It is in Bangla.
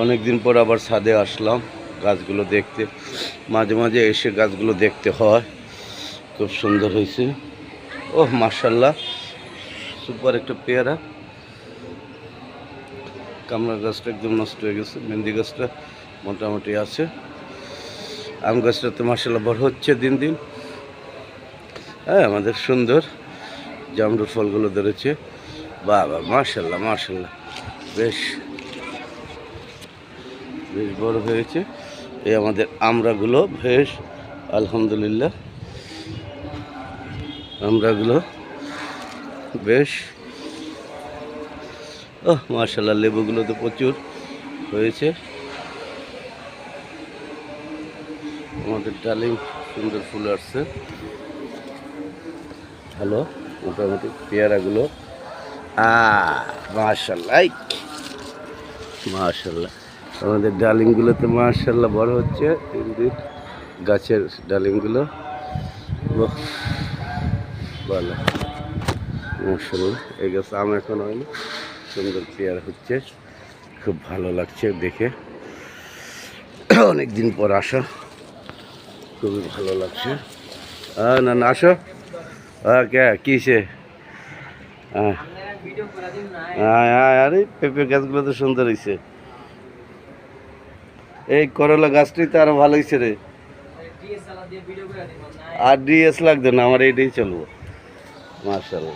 অনেক দিন পর আবার ছাদে আসলাম গাছগুলো দেখতে। মাঝে মাঝে এসে গাছগুলো দেখতে হয়। খুব সুন্দর হয়েছে। ওহ মাশাআল্লাহ, সুপার একটা পেয়ারা। কামড়া গাছটা একদম নষ্ট হয়ে গেছে, মেহেন্দি গাছটা মোটামুটি আছে। আম গাছটা তো মাশাআল্লাহ বড় হচ্ছে দিন দিন। হ্যাঁ, আমাদের সুন্দর জামরুল ফলগুলো ধরেছে। বাবা মাশাআল্লাহ মাশাআল্লাহ, বেশ বেশ বড় হয়েছে। এই আমাদের আমরাগুলো বেশ আলহামদুলিল্লাহ, আমরাগুলো বেশ মাশাআল্লাহ। লেবুগুলো তো প্রচুর হয়েছে। আমাদের ডালিম সুন্দর ফুল আসছে ভালো মোটামুটি। পেয়ারাগুলো মাশাআল্লাহ মাশাআল্লাহ, আমাদের ডালিমগুলো তো মাশাআল্লাহ বড় হচ্ছে দিন দিন। গাছের ডালিমগুলো ভালো মাশাআল্লাহ। এই গাছ আম এখন হয়নি, সুন্দর পেয়ারা হচ্ছে, খুব ভালো লাগছে দেখে। অনেক দিন পর আসা, খুবই ভালো লাগছে। না না আসো, কে কিসে? আরে পেঁপে গাছগুলো তো সুন্দর হয়েছে। এই করলা গাছটাই তো আরো ভালো হয়েছে রে। আর ডিএস লাগবে না, আমার এইটাই চলবো। মাশাআল্লাহ।